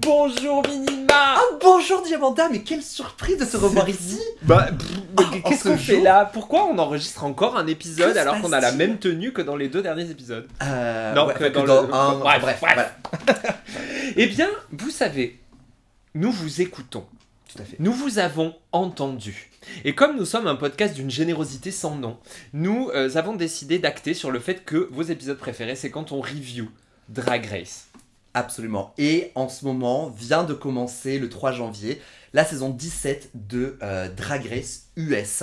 Bonjour Minima. Ah bonjour Diamanda, mais quelle surprise de se revoir ici. Qu'est-ce qu'on fait là? Pourquoi on enregistre encore un épisode Que alors qu'on a la se passe-t-il même tenue que dans les deux derniers épisodes? Non, que dans un... Bref. Voilà. Eh bien, vous savez, nous vous écoutons. Tout à fait. Nous vous avons entendu. Et comme nous sommes un podcast d'une générosité sans nom, nous avons décidé d'acter sur le fait que vos épisodes préférés, c'est quand on review Drag Race. Absolument. Et en ce moment, vient de commencer le 3 janvier, la saison 17 de Drag Race US.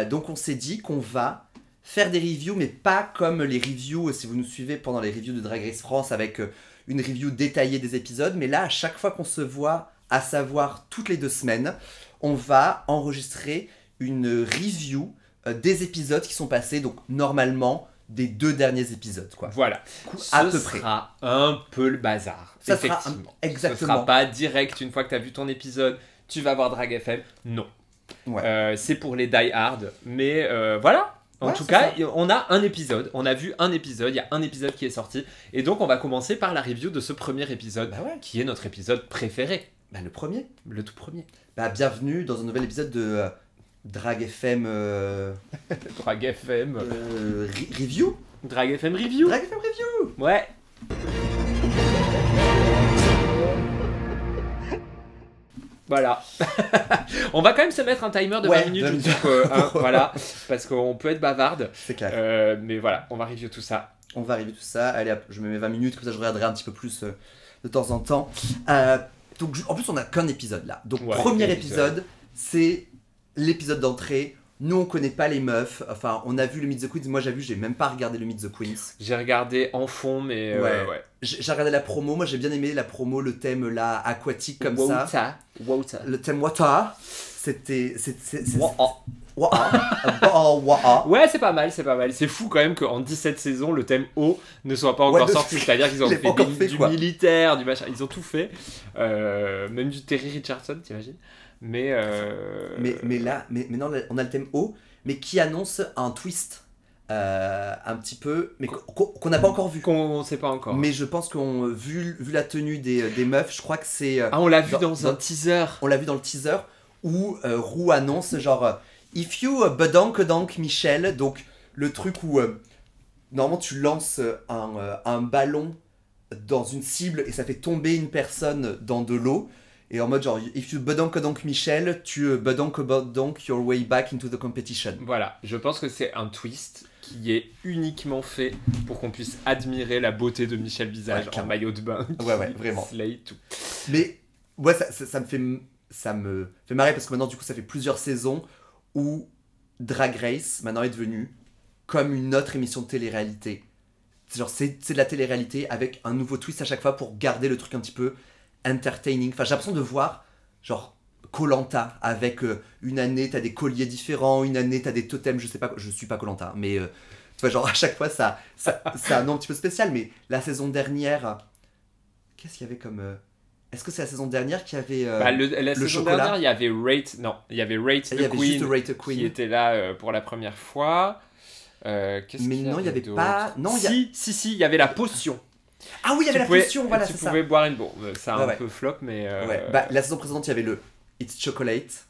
Donc on s'est dit qu'on va faire des reviews, mais pas comme les reviews, si vous nous suivez pendant les reviews de Drag Race France, avec une review détaillée des épisodes. Mais là, à chaque fois qu'on se voit, à savoir toutes les 2 semaines, on va enregistrer une review des épisodes qui sont passés, donc normalement des 2 derniers épisodes, quoi. Voilà. À peu près. Ce sera un peu le bazar. Ça sera effectivement. exactement. Ce sera pas direct, une fois que tu as vu ton épisode, tu vas voir Drag FM. Non. Ouais. C'est pour les die-hard. Mais voilà. En Ouais, tout c'est cas, ça. on a un épisode. On a vu un épisode. Il y a un épisode qui est sorti. Et donc, on va commencer par la review de ce premier épisode, Bah ouais. qui est notre épisode préféré. Bah, le premier. Le tout premier. Bah, bienvenue dans un nouvel épisode de Drag FM Drag FM. Review. Drag FM Review. Drag FM Review. Ouais. Voilà. On va quand même se mettre un timer de 20 minutes. Je me dis que, voilà, parce qu'on peut être bavarde. C'est clair. Mais voilà, on va review tout ça. On va arriver tout ça. Allez, hop, je me mets 20 minutes, comme ça je regarderai un petit peu plus de temps en temps. Donc, en plus, on n'a qu'un épisode là. Donc, Ouais, premier qu'un épisode, c'est l'épisode d'entrée. Nous, on connaît pas les meufs. Enfin, on a vu le Meet the Queens. Moi, j'ai même pas regardé le Meet the Queens. J'ai regardé en fond, mais Ouais. ouais. J'ai regardé la promo. Moi, j'ai bien aimé la promo, le thème là, aquatique comme ça. Water. Le thème water. C'était. Water. Ouais, c'est pas mal, c'est pas mal. C'est fou quand même qu'en 17 saisons, le thème eau ne soit pas encore sorti. C'est-à-dire qu'ils ont je l'ai pas encore fait, du quoi. militaire, du machin. Ils ont tout fait. Même du Terry Richardson, t'imagines? Mais non, on a le thème haut, mais qui annonce un twist un petit peu, mais qu'on n'a pas encore vu. qu'on sait pas encore. Mais je pense qu'on vu la tenue des meufs, je crois que c'est. Ah, on l'a vu dans un teaser. On l'a vu dans le teaser où Roux annonce genre If you badonk Michel, donc le truc où normalement tu lances un ballon dans une cible et ça fait tomber une personne dans de l'eau. Et en mode genre, if you badonk Michel, tu badonk your way back into the competition. Voilà, je pense que c'est un twist qui est uniquement fait pour qu'on puisse admirer la beauté de Michel Visage en maillot de bain. Ouais, vraiment. Slay tout. Mais ouais, ça me fait marrer parce que maintenant, du coup, ça fait plusieurs saisons où Drag Race, maintenant, est devenu comme une autre émission de télé-réalité. Genre, c'est de la télé-réalité avec un nouveau twist à chaque fois pour garder le truc un petit peu entertaining. Enfin, j'ai l'impression de voir, genre, Koh-Lanta avec une année, t'as des colliers différents, une année, t'as des totems, je sais pas, je suis pas Koh-Lanta, mais tu vois, genre, à chaque fois, ça a un nom un petit peu spécial. Mais la saison dernière, qu'est-ce qu'il y avait comme. Est-ce que c'est la saison dernière qui avait la saison chocolat dernière, il y avait Rate Il y the avait Queen, juste Rate the Queen. qui était là pour la première fois. Qu'est-ce Mais qu'il non, il y avait d'autre? pas. Non, Si, il y avait la potion. Ah oui, il y avait la potion, voilà, c'est Tu ça. pouvais boire une... Bon, ça a Ouais. un peu flop, mais... Ouais. Bah, la saison précédente, il y avait le It's Chocolate.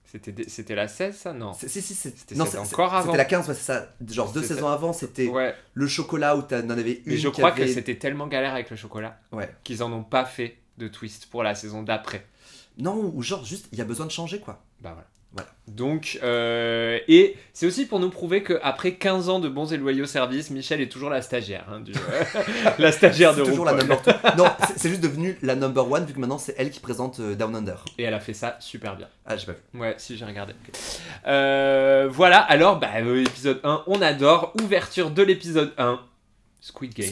C'était la 16, ça? Non. Si, C'était non, encore avant. C'était la 15, ouais, c'est ça. Genre 2 saisons avant, c'était Ouais. le chocolat où t'en avais une. Mais je qui crois que avait- c'était tellement galère avec le chocolat Ouais. qu'ils en ont pas fait de twist pour la saison d'après. Non, ou genre juste, il y a besoin de changer, quoi. Bah voilà. Voilà. Donc, et c'est aussi pour nous prouver qu'après 15 ans de bons et loyaux services, Michel est toujours la stagiaire. Hein, la stagiaire de C'est toujours la RuPaul. number 2. Non, c'est juste devenu la number 1 vu que maintenant c'est elle qui présente Down Under. Et elle a fait ça super bien. Ah, j'ai pas vu. Ouais, si, j'ai regardé. Voilà, alors, épisode 1, on adore. Ouverture de l'épisode 1. Squid Game.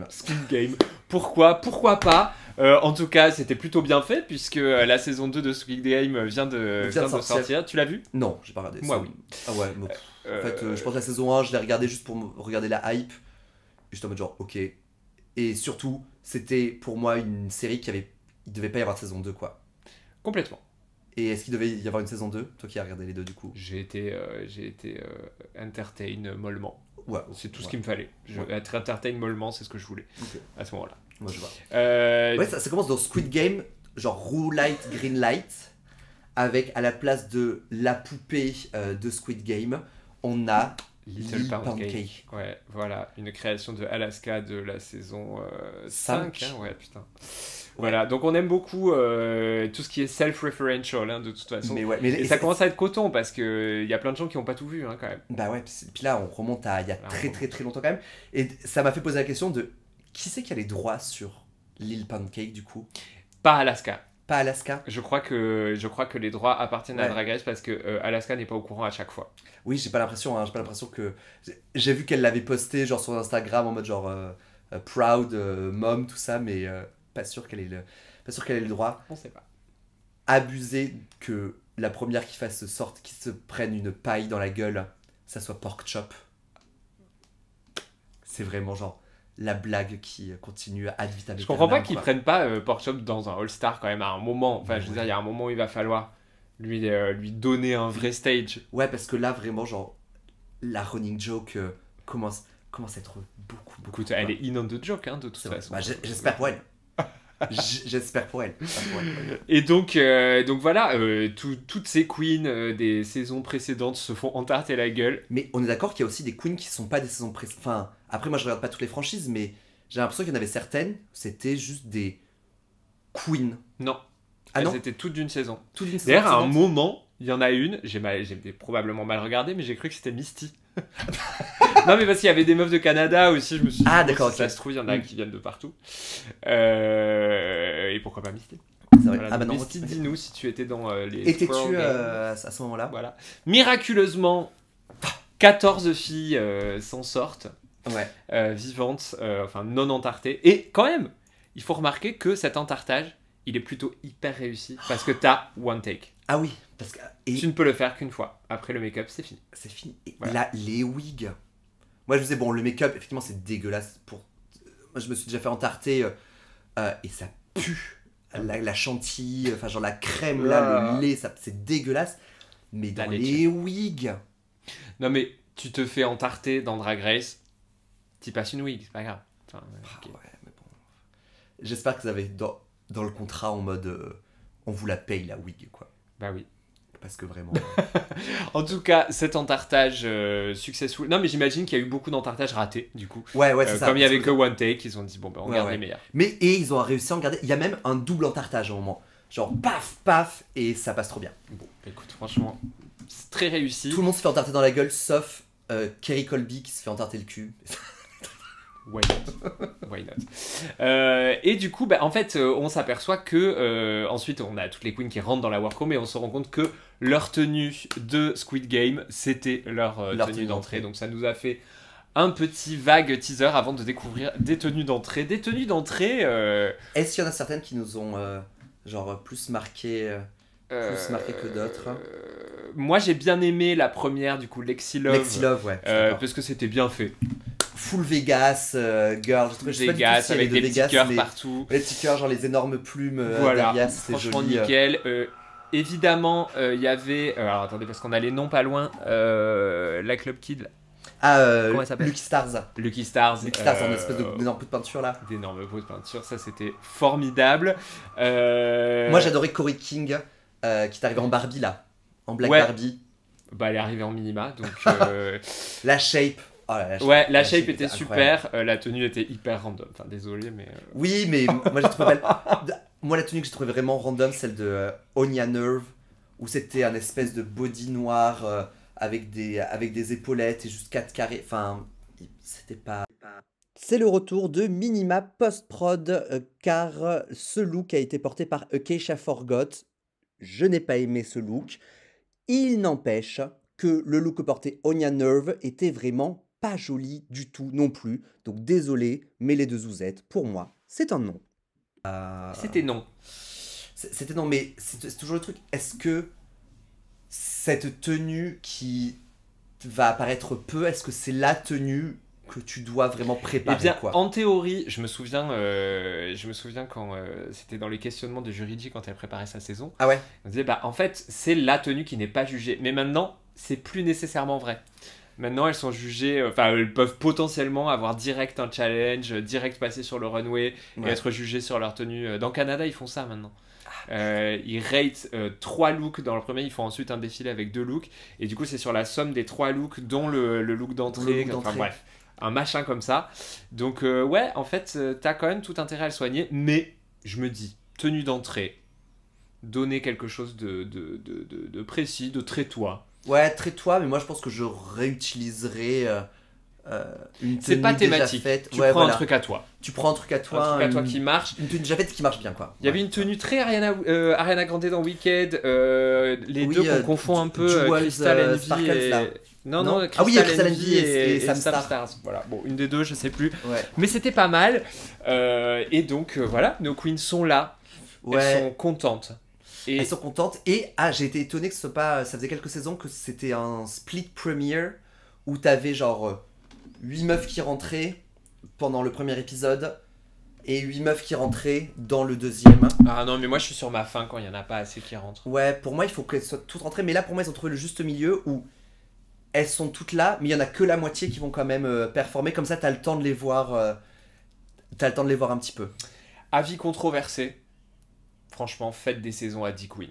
Squid Game. Pourquoi pas. En tout cas, c'était plutôt bien fait puisque la saison 2 de Squid Game vient de sortir. Tu l'as vu? Non, j'ai pas regardé. Moi, ça. oui. Ah ouais, mais en fait, je pense que la saison 1, je l'ai regardé juste pour regarder la hype. Juste en mode genre, ok. Et surtout, c'était pour moi une série il devait pas y avoir de saison 2, quoi. Complètement. Et est-ce qu'il devait y avoir une saison 2? Toi qui as regardé les deux, du coup. J'ai été entertain mollement. Ouais, C'est tout ce qu'il me fallait. Être entertain mollement, c'est ce que je voulais à ce moment-là. Moi, je vois. Ouais, ça commence dans Squid Game, genre rouge light, green light, avec à la place de la poupée de Squid Game, on a Little Pancake. Ouais, voilà, une création de Alaska de la saison 5. Hein, ouais, putain. Voilà, donc on aime beaucoup tout ce qui est self-referential, hein, de toute façon. Et ça commence à être coton parce qu'il y a plein de gens qui n'ont pas tout vu, hein, quand même. Bah ouais, puis là, on remonte à il y a très longtemps quand même. Et ça m'a fait poser la question de qui c'est qui a les droits sur Lil Pancake du coup? Pas Alaska. Pas Alaska. Je crois que les droits appartiennent à Drag Race parce que Alaska n'est pas au courant à chaque fois. Oui, j'ai pas l'impression que... J'ai vu qu'elle l'avait posté genre sur Instagram en mode genre proud mom, tout ça, mais pas sûr qu'elle ait le droit. On sait pas. Abuser que la première qui se prenne une paille dans la gueule, ça soit Pork Chop. C'est vraiment genre la blague qui continue ad vitam aeternam. Je comprends pas qu'ils prennent pas Pork Chop dans un All-Star quand même à un moment. Enfin, je veux dire, il y a un moment où il va falloir lui donner un vrai stage. Ouais, parce que là, vraiment, genre, la running joke commence à être beaucoup. Écoute, elle est in on the joke, hein, de toute façon. Bah, j'espère pour elle. J'espère pour elle. Et donc voilà, toutes ces queens des saisons précédentes se font entarter la gueule. Mais on est d'accord qu'il y a aussi des queens qui sont pas des saisons précédentes. Enfin, après, moi je regarde pas toutes les franchises, mais j'ai l'impression qu'il y en avait certaines, c'était juste des queens. Non. Ah non, c'était toutes d'une saison. D'ailleurs, à un moment, il y en a une, j'ai probablement mal regardé, mais j'ai cru que c'était Misty. Non, mais parce qu'il y avait des meufs de Canada aussi, je me suis dit, d'accord, ça se trouve, il y en a qui viennent de partout. Et pourquoi pas Misty? Voilà, non, Misty, dis-nous si tu étais dans les... Étais-tu à ce moment-là? Voilà. Miraculeusement, 14 filles s'en sortent, vivantes, enfin non entartées. Et quand même, il faut remarquer que cet entartage, il est plutôt hyper réussi parce que t'as one take. Ah oui, parce que... Tu ne peux le faire qu'une fois. Après le make-up, c'est fini. C'est fini. Et là, les wigs... Moi, je me disais, bon, le make-up, effectivement, c'est dégueulasse. Moi, je me suis déjà fait entarter et ça pue. La chantilly, enfin, genre la crème, là, le lait, c'est dégueulasse. Mais dans les wigs... Non, mais tu te fais entarter dans Drag Race, t'y passes une wig, c'est pas grave. Enfin, okay. Ouais, mais bon. J'espère que vous avez dans le contrat en mode on vous la paye la wig, quoi. Bah oui. Parce que vraiment... En tout cas, cet entartage successful... Non, mais j'imagine qu'il y a eu beaucoup d'entartages ratés, du coup. Ouais, c'est ça. Comme il y avait que one take, ils ont dit, bon, ben, on garde les meilleurs. Et ils ont réussi à en garder... Il y a même un double entartage à un moment. Genre, paf, et ça passe trop bien. Bon, écoute, franchement, c'est très réussi. Tout le monde se fait entarter dans la gueule, sauf Kerry Colby qui se fait entarter le cul. Why not. Et du coup, en fait, on s'aperçoit que ensuite, on a toutes les queens qui rentrent dans la workroom et on se rend compte que leur tenue de Squid Game, c'était leur tenue d'entrée. Donc ça nous a fait un petit vague teaser avant de découvrir des tenues d'entrée. Des tenues d'entrée... Est-ce qu'il y en a certaines qui nous ont genre plus marqué que d'autres? Moi, j'ai bien aimé la première, du coup, Lexi Love. Ouais. Parce que c'était bien fait. Full Vegas, girl. Vegas, avec des petits cœurs partout. Les petits cœurs, genre les énormes plumes derrière, c'était joli. Franchement, nickel. Évidemment, il y avait... alors, attendez, parce qu'on a les noms pas loin. La Club Kid. Comment elle s'appelle? Lucky Stars, en espèce d'énorme pot de peinture, là. D'énormes pots de peinture, ça, c'était formidable. Moi, j'adorais Corey King, qui est arrivé en Barbie, là. En Black Barbie. Bah, elle est arrivée en minima, donc... La shape... Oh, la shape était super, la tenue était hyper random. Enfin, désolé, mais... Oui, mais moi j'ai trouvé belle. Moi, la tenue que j'ai trouvé vraiment random, celle de Onya Nerve, où c'était un espèce de body noir avec des épaulettes et juste 4 carrés. Enfin, c'était pas... C'est le retour de Minima post-prod, car ce look a été porté par Acacia Forgot. Je n'ai pas aimé ce look. Il n'empêche que le look que portait Onya Nerve était vraiment pas joli du tout non plus. Donc désolé, mais les deux zouzettes, pour moi, c'est un non. C'était non. C'était non, mais c'est toujours le truc. Est-ce que cette tenue qui va apparaître peu, est-ce que c'est la tenue que tu dois vraiment préparer? Eh bien, en théorie, je me souviens quand c'était dans les questionnements de Juridji quand elle préparait sa saison. Ah ouais. On disait, en fait, c'est la tenue qui n'est pas jugée. Mais maintenant, c'est plus nécessairement vrai. Maintenant, elles sont jugées, enfin, elles peuvent potentiellement avoir direct un challenge, direct passer sur le runway et être jugées sur leur tenue. Dans le Canada, ils font ça maintenant. Ils ratent 3 looks dans le premier, ils font ensuite un défilé avec 2 looks, et du coup, c'est sur la somme des 3 looks, dont le look d'entrée. Enfin, bref, un machin comme ça. Donc, ouais, en fait, t'as quand même tout intérêt à le soigner, mais je me dis, tenue d'entrée, donner quelque chose de précis, de très toi. Ouais, très toi, mais moi je pense que je réutiliserai une tenue c'est pas thématique. déjà faite. Tu prends un truc à toi. Tu prends un truc à toi. Un truc à toi qui marche. Une tenue déjà faite qui marche bien, quoi. Il y avait une tenue très Ariana Grande dans Wicked. Les deux qu'on confond un peu. Crystal Envy et... Non, Crystal Envy et Sam Stars. Voilà. Bon, une des deux, je sais plus. Ouais. Mais c'était pas mal. Et donc, voilà, nos queens sont là. Elles sont contentes. Elles sont contentes. Et j'ai été étonné que ce soit pas. Ça faisait quelques saisons que c'était un split premiere où t'avais genre 8 meufs qui rentraient pendant le premier épisode et 8 meufs qui rentraient dans le deuxième. Ah non, mais moi je suis sur ma fin quand il y en a pas assez qui rentrent. Ouais, pour moi il faut qu'elles soient toutes rentrées. Mais là pour moi ils ont trouvé le juste milieu où elles sont toutes là, mais il y en a que la moitié qui vont quand même performer. Comme ça t'as le temps de les voir. T'as le temps de les voir un petit peu. Avis controversé. Franchement, faites des saisons à 10 queens.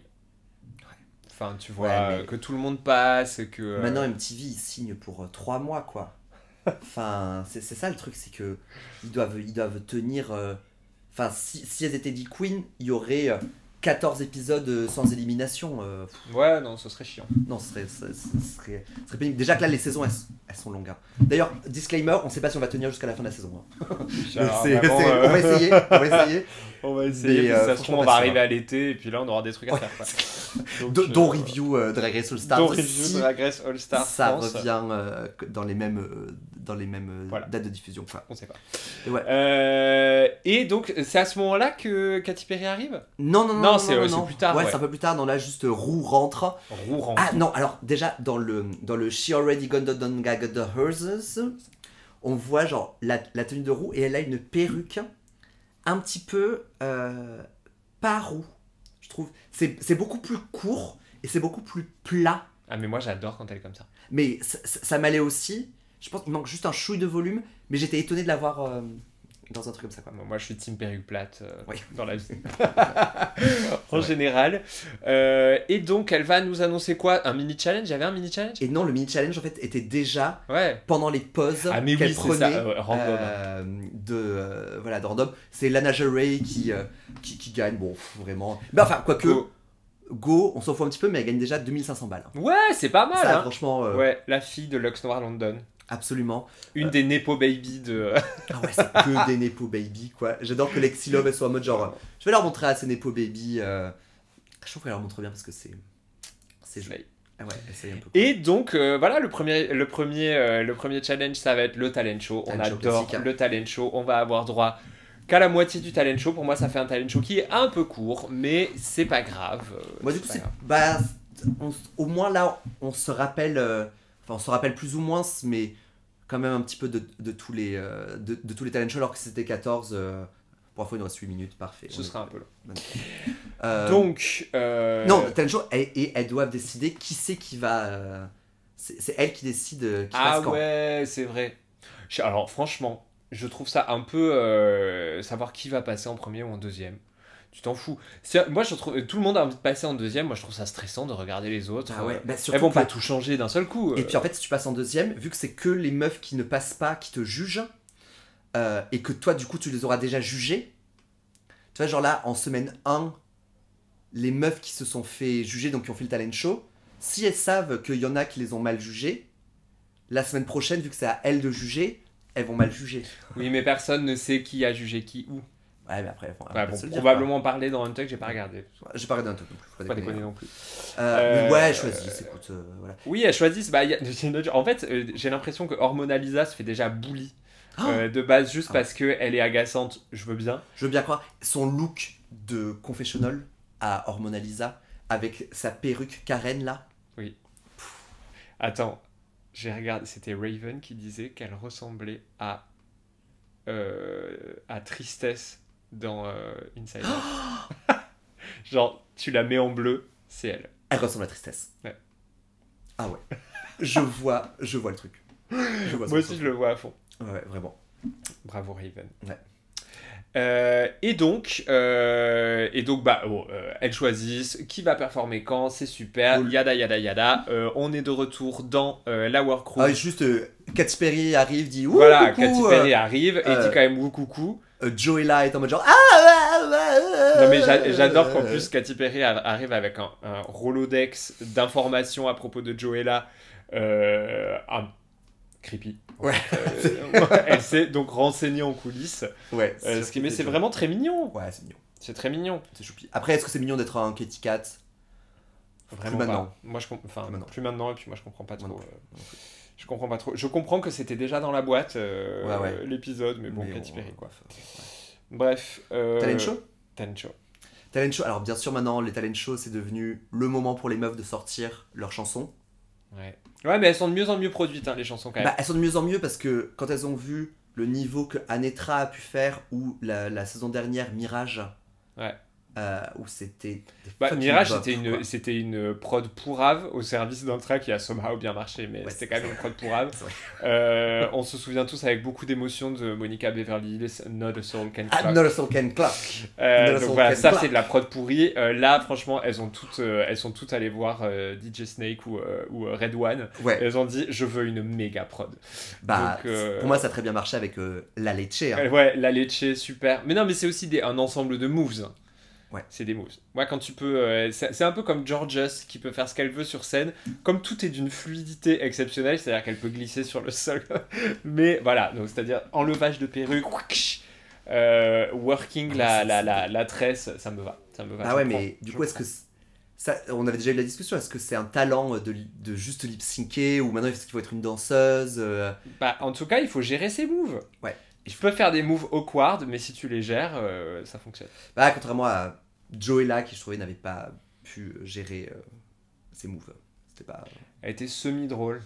Enfin, tu vois, que tout le monde passe, que... Maintenant, MTV, ils signent pour 3 mois, quoi. Enfin, c'est ça le truc, c'est que ils doivent tenir... Enfin, si elles étaient 10 queens, il y aurait 14 épisodes sans élimination. Ouais, non, ce serait chiant. Non, ce serait pénible. Déjà que là, les saisons, elles sont longues. Hein. D'ailleurs, disclaimer, on sait pas si on va tenir jusqu'à la fin de la saison. Hein. On va essayer. On va essayer, mais, ça se trouve, on va arriver à l'été, et puis là, on aura des trucs à faire. Quoi. Donc, dont review Drag Race All Stars. Dont review Drag Race All Stars. Ça revient dans les mêmes dates de diffusion. Enfin, on sait pas. Et et donc, c'est à ce moment-là que Katy Perry arrive ? Non, c'est plus tard. Ouais, c'est un peu plus tard. Non, là, juste Roux rentre. Ah non, alors déjà, dans le She Already Got the Hers, on voit genre la tenue de Roux et elle a une perruque un petit peu pas roux, je trouve. C'est beaucoup plus court et c'est beaucoup plus plat. Ah, mais moi j'adore quand elle est comme ça. Mais ça m'allait aussi. Je pense qu'il manque juste un chouille de volume, mais j'étais étonné de l'avoir dans un truc comme ça, quoi. Moi je suis team perruque plate dans la vie. En Ouais. général. Et donc elle va nous annoncer quoi ? Un mini challenge ? Il y avait un mini challenge ? Et non, le mini challenge en fait était déjà pendant les pauses qu'elle prenait random. de random. C'est Lana Del Rey qui gagne, bon, vraiment. Mais enfin, quoique, Go, on s'en fout un petit peu, mais elle gagne déjà 2500 balles. Ouais, c'est pas mal. Ça, hein. franchement. Ouais, la fille de Lux Noir London. Absolument. Une des Nepo Baby de. Ah ouais, c'est que des Nepo Baby, quoi. J'adore que Lexi Love elle soit en mode genre. Je vais leur montrer à ces Nepo Baby. Je trouve qu'elle leur montre bien parce que c'est joli. Ah ouais, essaye un peu. Et donc, voilà, le premier challenge, ça va être le talent show. On adore le talent show. On va avoir droit qu'à la moitié du talent show. Pour moi, ça fait un talent show qui est un peu court, mais c'est pas grave. Moi, du coup, au moins là, on se rappelle. Enfin, on se rappelle plus ou moins, mais quand même un petit peu de tous les talent shows, alors que c'était 14. Pour la fois, il nous reste 8 minutes, parfait. Ce sera un peu long. Donc. Non, le talent show, et elles doivent décider qui c'est qui va. C'est elles qui décident qui passe quand. Ah ouais, c'est vrai. Alors, franchement, je trouve ça un peu. Savoir qui va passer en premier ou en deuxième. Tu t'en fous. Moi, je trouve tout le monde a envie de passer en deuxième. Moi, je trouve ça stressant de regarder les autres. Ah ouais, elles vont pas tout changer d'un seul coup. Et puis en fait, si tu passes en deuxième, vu que c'est que les meufs qui ne passent pas qui te jugent, et que toi, du coup, tu les auras déjà jugées. Tu vois, genre là, en semaine 1, les meufs qui se sont fait juger, donc qui ont fait le talent show, si elles savent qu'il y en a qui les ont mal jugées, la semaine prochaine, vu que c'est à elles de juger, elles vont mal juger. Oui, mais personne ne sait qui a jugé qui où. Ouais, mais après, probablement parler dans Untucked, j'ai pas regardé. J'ai pas regardé Untucked non plus. Faut pas déconner non plus. Mais ouais, choisissent, écoute. Voilà. Oui, elles choisissent. En fait, j'ai l'impression que Hormonalisa se fait déjà bully de base juste parce qu'elle est agaçante. Je veux bien. Je veux bien croire. Son look de confessionnal à Hormonalisa avec sa perruque Karen là. Oui. Attends, j'ai regardé. C'était Raven qui disait qu'elle ressemblait à Tristesse dans Inside Out. Genre, tu la mets en bleu, c'est elle. Elle ressemble à Tristesse. Ouais. Ah ouais. je vois le truc. Moi aussi, je le vois à fond. Ouais, vraiment. Bravo, Raven. Ouais. Et donc, elles choisissent qui va performer quand, c'est super, Cool. yada yada yada. On est de retour dans la workroom. Ah, juste, Katy Perry arrive, dit ouh, Voilà, coucou, Katy Perry arrive et dit quand même ouh coucou. Joella est en mode genre Non mais j'adore qu'en plus Katy Perry arrive avec un Rolodex d'informations à propos de Joella, creepy. Ouais. Elle s'est donc renseignée en coulisses. Ouais. Mais c'est vraiment très mignon. Ouais, c'est mignon. C'est très mignon. C'est choupi. Après, est-ce que c'est mignon d'être un Kitty Cat? Vraiment plus pas. maintenant. Moi, maintenant. plus maintenant, et puis moi, je comprends pas trop. Non Je comprends pas trop. Je comprends que c'était déjà dans la boîte, ouais. l'épisode, mais bon, Mais Katy Perry, quoi. Ouais. Bref. Talent show? Talent show. Talent show. Alors, bien sûr, maintenant, les talent shows, c'est devenu le moment pour les meufs de sortir leurs chansons. Ouais. Ouais, mais elles sont de mieux en mieux produites, hein, les chansons, quand même. Bah, elles sont de mieux en mieux parce que quand elles ont vu le niveau que Anetra a pu faire ou la saison dernière, Mirage. Ouais. Où c'était. Mirage, c'était une prod pourrave au service d'un track qui a somehow bien marché, mais Ouais, c'était quand même une prod pourrave. On se souvient tous avec beaucoup d'émotion de Monica Beverly Hills, Not a Soul Can Clock. Not a Soul Can Clock. Donc voilà, ça c'est de la prod pourrie. Là, franchement, elles sont toutes allées voir DJ Snake ou Red One. Ouais. Et elles ont dit, je veux une méga prod. Bah, Donc, pour moi, ça a très bien marché avec La Leche. Hein. Ouais, La Leche, super. Mais non, mais c'est aussi un ensemble de moves. Ouais. C'est des moves. Moi, quand tu peux. C'est un peu comme Georges qui peut faire ce qu'elle veut sur scène. Comme tout est d'une fluidité exceptionnelle, c'est-à-dire qu'elle peut glisser sur le sol. Mais voilà, donc c'est-à-dire enlevage de perruque, working la tresse, ça me va. Ah ouais, mais du coup, est-ce que. Ça, on avait déjà eu la discussion, est-ce que c'est un talent de juste lip-syncer ou maintenant est-ce qu'il faut être une danseuse Bah, en tout cas, il faut gérer ses moves. Ouais. Je peux faire des moves awkward, mais si tu les gères, ça fonctionne. Bah, contrairement à Joella qui je trouvais n'avait pas pu gérer ses moves. C'était pas. Elle était semi-drôle.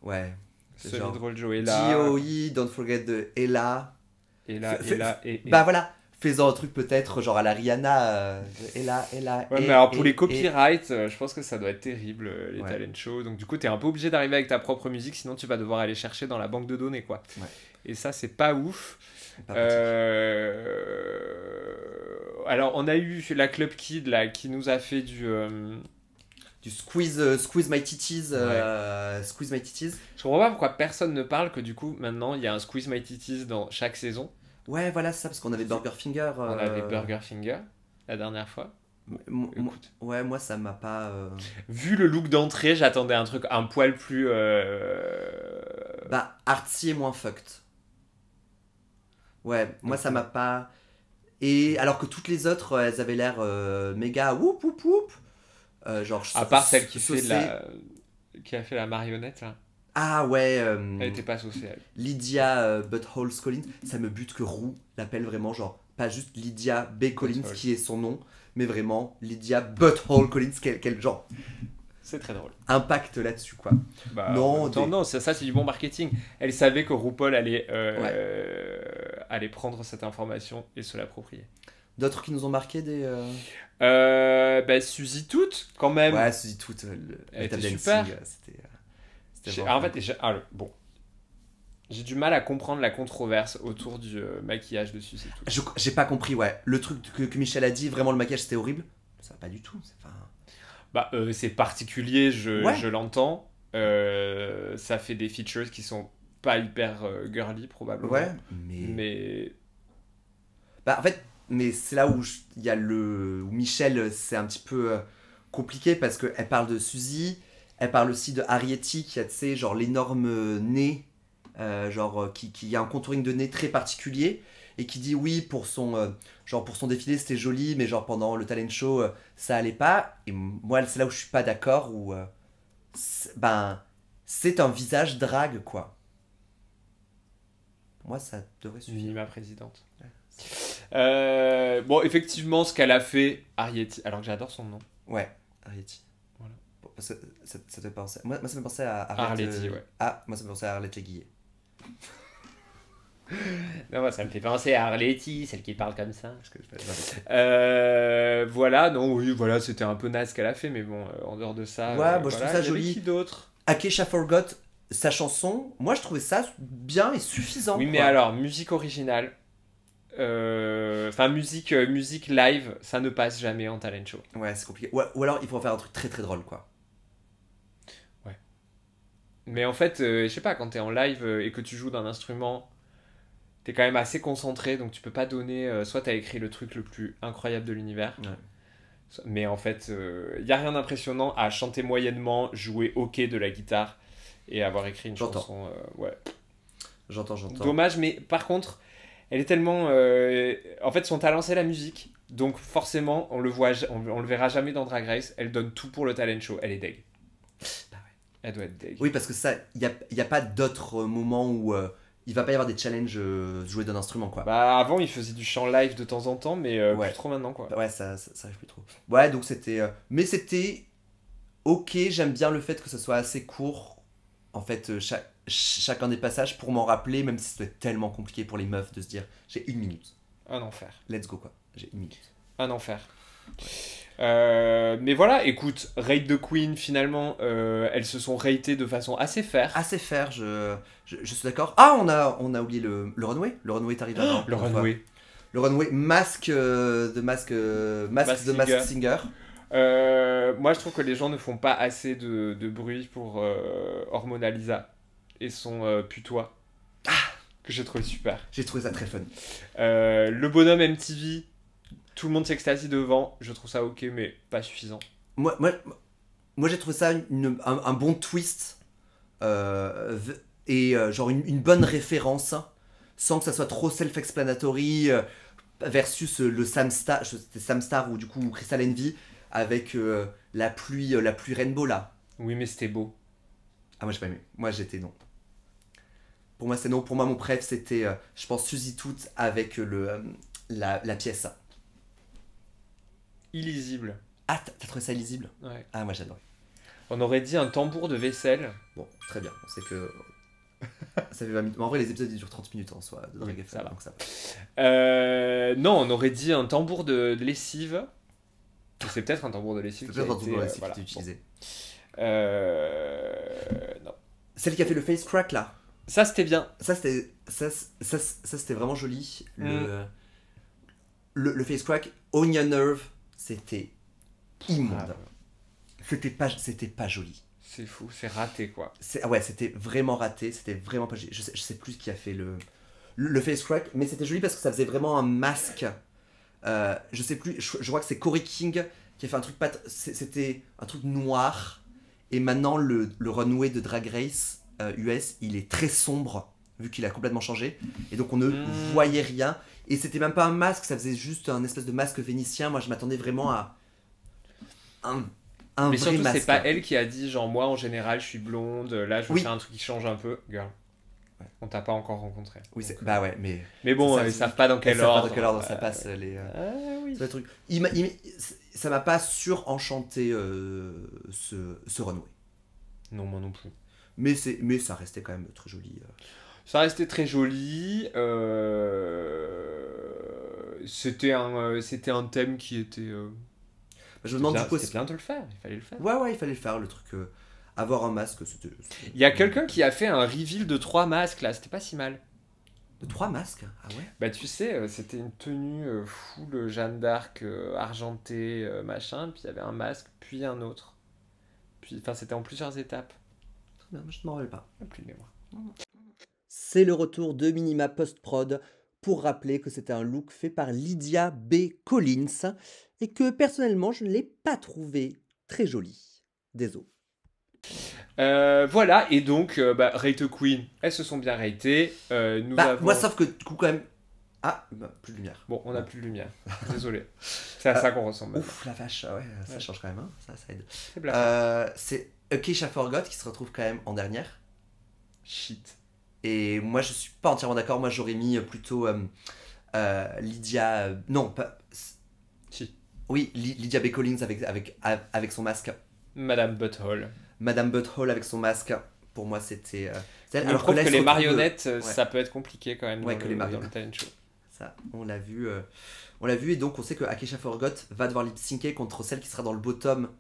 Ouais. Semi-drôle Joella. G.O.E. Don't Forget de Ella. Et. Bah voilà, faisant un truc peut-être genre à la Rihanna. Ella. Ouais, mais alors pour les copyrights, je pense que ça doit être terrible, les talent shows. Donc du coup, t'es un peu obligé d'arriver avec ta propre musique, sinon tu vas devoir aller chercher dans la banque de données, quoi. Ouais. Et ça, c'est pas ouf. Pas alors, on a eu la Club Kid là, qui nous a fait du squeeze my titties. Squeeze my titties. Je comprends pas pourquoi personne ne parle que du coup, maintenant, il y a un Squeeze My Titties dans chaque saison. Ouais, voilà, c'est ça, parce qu'on avait Burger Finger. On avait Burger Finger la dernière fois. Écoute. Ouais, moi ça m'a pas. Vu le look d'entrée, j'attendais un truc un poil plus. Bah, artsy et moins fucked. Ouais, moi ça m'a pas. Et alors que toutes les autres, elles avaient l'air méga whoop whoop whoop. Genre. À part celle qui a fait la marionnette là. Ah ouais. Elle était pas saucée, elle. Lydia Buttholes Collins, ça me bute que Roux l'appelle vraiment genre pas juste Lydia B. Collins qui est son nom, mais vraiment Lydia Butthole Collins, quel genre. C'est très drôle. Impact là-dessus quoi. Bah, non, ça c'est du bon marketing. Elle savait que RuPaul allait prendre cette information et se l'approprier. D'autres qui nous ont marqué des. Suzy Toot quand même. Ouais, Suzy Toot. Elle était super. C'était en fait, j'ai du mal à comprendre la controverse autour du maquillage de Suzy Toot. J'ai pas compris, ouais. Le truc que Michel a dit, vraiment le maquillage c'était horrible. Ça va pas du tout. C'est particulier, je l'entends. Ça fait des features qui sont pas hyper girly probablement. Ouais, mais... Bah en fait, mais c'est là où il y a où Michel, c'est un petit peu compliqué parce qu'elle parle de Suzy, elle parle aussi de Arietti qui a, tu sais, genre l'énorme nez, qui a un contouring de nez très particulier et qui dit oui pour son défilé c'était joli mais genre pendant le talent show ça allait pas. Et moi c'est là où je suis pas d'accord, où c'est un visage drague quoi. Pour moi ça devrait suffire. Ma présidente. Ouais. Bon, effectivement, ce qu'elle a fait, Arietti, alors que j'adore son nom. Ouais, Arietti. Voilà. Parce que ça te fait penser. Moi, ça me fait penser à Arletty, ouais. Ah, moi, ça me fait penser à Arlette Leguillet. Non, moi, ça me fait penser à Arletty, celle qui parle comme ça. Voilà, non, oui, voilà, c'était un peu naze ce qu'elle a fait, mais bon, en dehors de ça. Ouais, je trouve ça joli. Qui d'autre ? Akeisha Forgot, sa chanson, moi je trouvais ça bien et suffisant. Oui, mais quoi. alors, musique originale, enfin, musique live, ça ne passe jamais en talent show. Ouais, c'est compliqué. Ou alors il faut faire un truc très très drôle, quoi. Mais en fait, je sais pas, quand t'es en live et que tu joues d'un instrument, t'es quand même assez concentré, donc tu peux pas donner. Soit t'as écrit le truc le plus incroyable de l'univers, Ouais. mais en fait, y a rien d'impressionnant à chanter moyennement, jouer ok de la guitare et avoir écrit une J'entends. chanson. Ouais. J'entends. Dommage, mais par contre, elle est tellement. En fait, son talent c'est la musique, donc forcément, on le verra jamais dans Drag Race. Elle donne tout pour le talent show, elle est deg. Bah ouais. Elle doit être deg. Oui, parce que ça, y a pas d'autres moments où il va pas y avoir des challenges jouer d'un instrument, quoi. Bah avant il faisait du chant live de temps en temps mais Ouais. plus trop maintenant quoi. Bah ouais, ça arrive plus trop. Ouais, donc c'était. Mais c'était ok, j'aime bien le fait que ce soit assez court. En fait, chacun des passages pour m'en rappeler, même si c'était tellement compliqué pour les meufs de se dire j'ai 1 minute. Un enfer. Let's go, quoi. J'ai 1 minute. Un enfer. Mais voilà, écoute, Rate the Queen finalement, elles se sont ratées de façon assez fair. Assez fair, je suis d'accord. Ah, on a oublié le runway. Le runway est arrivé avant. Le runway. Le runway Mask de Mask de Mask Singer. Moi je trouve que les gens ne font pas assez de bruit pour Hormona Lisa et son putois. Que j'ai trouvé super. J'ai trouvé ça très fun. Le bonhomme MTV, tout le monde s'extasie devant, je trouve ça ok mais pas suffisant. Moi j'ai trouvé ça un bon twist et genre une bonne référence sans que ça soit trop self-explanatory versus le Samstar, c'était Samstar ou du coup Crystal Envy avec la pluie rainbow là. Oui mais c'était beau. Ah moi j'ai pas aimé. Moi j'étais non. Pour moi c'est non. Pour moi mon préf c'était je pense Suzy Toot avec la pièce. Illisible. Ah t'as trouvé ça lisible? Ouais. Ah moi j'adore. On aurait dit un tambour de vaisselle. Bon, très bien. On sait que ça fait 20 minutes. Mais en vrai, les épisodes ils durent 30 minutes en soi de Drag Oui, FM, ça va. donc ça va. Non, on aurait dit un tambour de lessive. C'est peut-être un tambour de lessive. C'est qui a peut-être un été, double récit voilà. qui était utilisé. Non. Celle qui a fait le face crack là. Ça, c'était bien. Ça c'était vraiment joli. Le face crack, Onion Nerve, c'était immonde. C'était pas joli. C'est fou, c'est raté quoi. Ouais, c'était vraiment raté, c'était vraiment pas joli. Je sais plus qui a fait le face crack, mais c'était joli parce que ça faisait vraiment un masque. Je sais plus, je crois que c'est Corey King qui a fait un truc c'était un truc noir. Et maintenant le runway de Drag Race US, il est très sombre vu qu'il a complètement changé. Et donc on ne voyait rien. Et c'était même pas un masque, ça faisait juste un espèce de masque vénitien. Moi je m'attendais vraiment à un mais vrai surtout, masque. c'est pas elle qui a dit genre moi en général je suis blonde, là je veux faire un truc qui change un peu. Girl. Ouais. On t'a pas encore rencontré. Oui, bah ouais, mais bon, ils savent pas dans quel ordre. Dans quel ordre ça passe oui. les trucs. Ça m'a pas surenchanté ce runway. Non, moi non plus. Mais ça restait quand même très joli. Ça restait très joli. C'était un thème qui était. Je me demande du coup. C'était bien de le faire, il fallait le faire. Ouais, il fallait le faire, le truc. Avoir un masque, c'était. Il y a quelqu'un qui a fait un reveal de 3 masques là, c'était pas si mal. De 3 masques? Ah ouais? Bah tu sais, c'était une tenue full Jeanne d'Arc argentée, machin, puis il y avait un masque, puis un autre. Puis, enfin, c'était en plusieurs étapes. Très bien, je ne m'en rappelle pas. Plus de mémoire. C'est le retour de Minima Post-Prod pour rappeler que c'était un look fait par Lydia B. Collins et que personnellement je ne l'ai pas trouvé très joli. Désolé. Voilà, et donc, Rate the Queen, elles se sont bien ratées. Moi, sauf que du coup, quand même. Ah, plus de lumière. Bon, on n'a plus de lumière. Désolé. C'est à ça qu'on ressemble. Ouf, la vache, ouais, ça change quand même, hein. Ça aide. C'est Akeisha Forgot qui se retrouve quand même en dernière. Shit. Et moi, je suis pas entièrement d'accord. Moi, j'aurais mis plutôt Lydia. Non, pas. Si. Oui, Lydia B. Collins avec son masque. Madame Butthole. Madame Butthole avec son masque. Pour moi, c'était. Alors que les marionnettes, ça peut être compliqué quand même. Ouais, que les marionnettes. Dans le talent show. Ça, on l'a vu. Et donc, on sait que Akeisha Forgot va devoir lip-syncer contre celle qui sera dans le bottom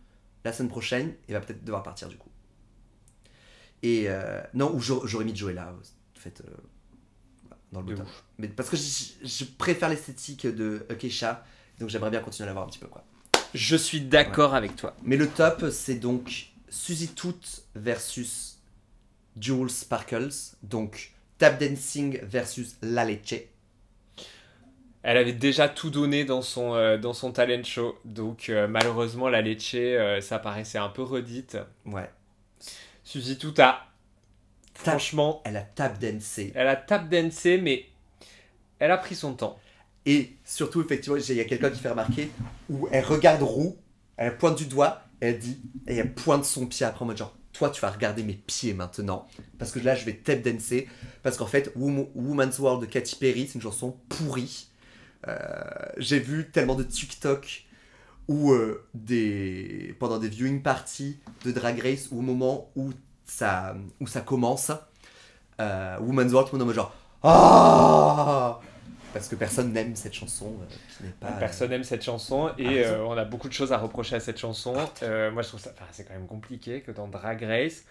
la semaine prochaine et va peut-être devoir partir du coup. Et non, ou j'aurais mis Joella, en fait, dans le De bottom. ouf. Mais parce que je préfère l'esthétique de Keisha, donc j'aimerais bien continuer à la voir un petit peu, quoi. Je suis d'accord avec toi. Mais le top, c'est donc Suzy Toot versus Jewel Sparkles, donc Tap Dancing versus La Leche. Elle avait déjà tout donné dans son talent show, donc malheureusement la Lecce, ça paraissait un peu redite. Ouais. Suzy Tuta, franchement, Elle a tap dancé. elle a tap dancé, mais elle a pris son temps. Et surtout, effectivement, il y a quelqu'un qui fait remarquer où elle regarde Roux, elle pointe du doigt, elle dit, et elle pointe son pied après en mode genre, toi tu vas regarder mes pieds maintenant, parce que là je vais tap dancer, parce qu'en fait, Woman's World de Katy Perry, c'est une chanson pourrie. J'ai vu tellement de TikTok où pendant des viewing parties de Drag Race, où au moment où ça commence, Woman's World, tout le monde est en mode genre ah, parce que personne n'aime cette chanson qui n'est pas. Personne n'aime cette chanson et on a beaucoup de choses à reprocher à cette chanson. Moi je trouve ça, c'est quand même compliqué que dans Drag Race,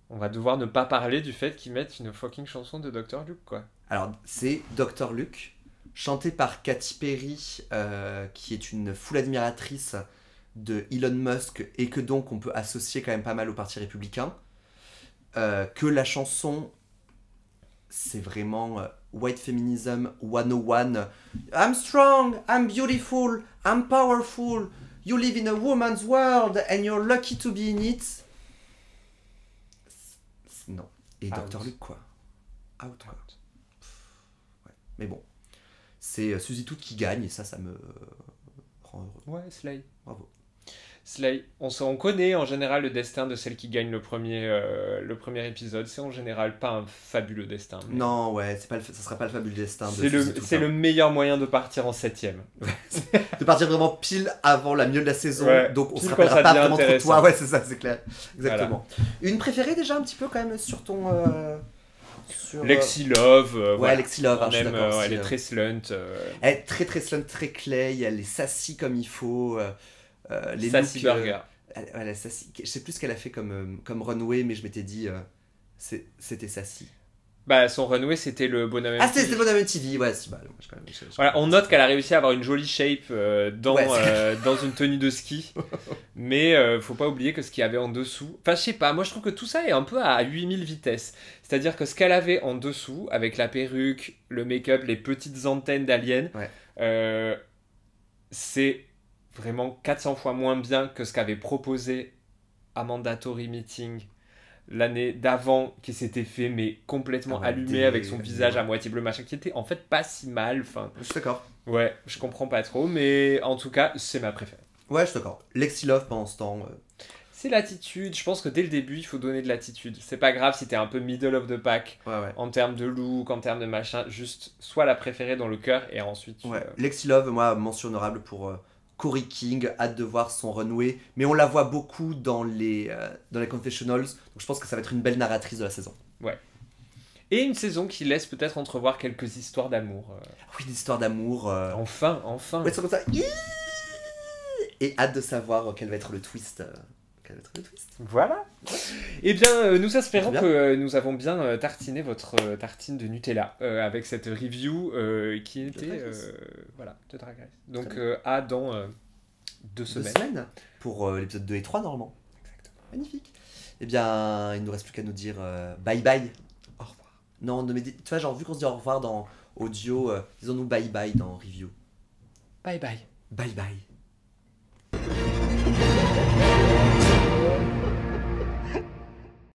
on va devoir ne pas parler du fait qu'ils mettent une fucking chanson de Dr. Luke, quoi. Alors c'est Dr. Luke, chanté par Katy Perry, qui est une foule admiratrice de Elon Musk et que donc on peut associer quand même pas mal au Parti républicain. Que la chanson, c'est vraiment White Feminism 101. I'm strong, I'm beautiful, I'm powerful. You live in a woman's world and you're lucky to be in it. Non. Et Out. Dr. Luke, quoi. Out, quoi. Ouais. Mais bon. C'est Suzy Toot qui gagne et ça me rend heureux. Ouais, Slay. Bravo. Slay. On connaît en général le destin de celle qui gagne le premier épisode. C'est en général pas un fabuleux destin. Mais... Non, ouais, ça sera pas le fabuleux destin de c'est Suzy Toot, c'est le meilleur moyen de partir en 7ème. de partir vraiment pile avant la milieu de la saison, Ouais, donc on pile se quand rappellera ça pas devient vraiment trop de intéressant. toi. Ouais, c'est ça, c'est clair. Exactement. Une préférée déjà un petit peu quand même sur ton. Sur, Lexi Love. Ouais, voilà. Lexi Love, On je suis aime, d'accord. elle aussi, est très slunt. Elle est très très slum, très clay, elle est sassy comme il faut. Les Sassy looks, Burger. elle est sassy. Je sais plus ce qu'elle a fait comme runway, mais je m'étais dit c'était sassy. Bah, son runway, c'était le Bonhomme Ah, MTV. c'était Bonhomme TV, ouais, c'est bah, je quand même. Voilà, on note qu'elle a réussi à avoir une jolie shape dans Ouais, dans une tenue de ski. Mais faut pas oublier que ce qu'il y avait en dessous... Enfin, je sais pas, moi je trouve que tout ça est un peu à 8000 vitesses. C'est-à-dire que ce qu'elle avait en dessous, avec la perruque, le make-up, les petites antennes d'alien, c'est vraiment 400 fois moins bien que ce qu'avait proposé Amanda Tori Meeting l'année d'avant, qui s'était fait mais complètement allumé avec son visage à moitié bleu, machin, qui était en fait pas si mal. Enfin, je suis d'accord. ouais, je comprends pas trop, mais en tout cas, c'est ma préférée. Ouais, je suis d'accord. Lexi Love pendant ce temps. C'est l'attitude. Je pense que dès le début, il faut donner de l'attitude. C'est pas grave si t'es un peu middle of the pack Ouais. en termes de look, en termes de machin. Juste, sois la préférée dans le cœur et ensuite. Ouais. Lexi Love, moi, mention honorable pour Corey King. Hâte de voir son runway. Mais on la voit beaucoup dans les confessionals. Donc je pense que ça va être une belle narratrice de la saison. Ouais. Et une saison qui laisse peut-être entrevoir quelques histoires d'amour. Oui, des histoires d'amour. Enfin. Ouais, c'est comme ça. Et hâte de savoir quel va être le twist. Voilà. Eh bien, nous espérons Très bien. que nous avons bien tartiné votre tartine de Nutella avec cette review qui était voilà, de Drag Race. Donc à dans 2 semaines. 2 semaines pour l'épisode 2 et 3 normalement. Exactement. Magnifique. Eh bien, il ne nous reste plus qu'à nous dire bye bye. Au revoir. Non, tu vois, genre, vu qu'on se dit au revoir dans audio, disons-nous bye bye dans review. Bye bye. Bye bye.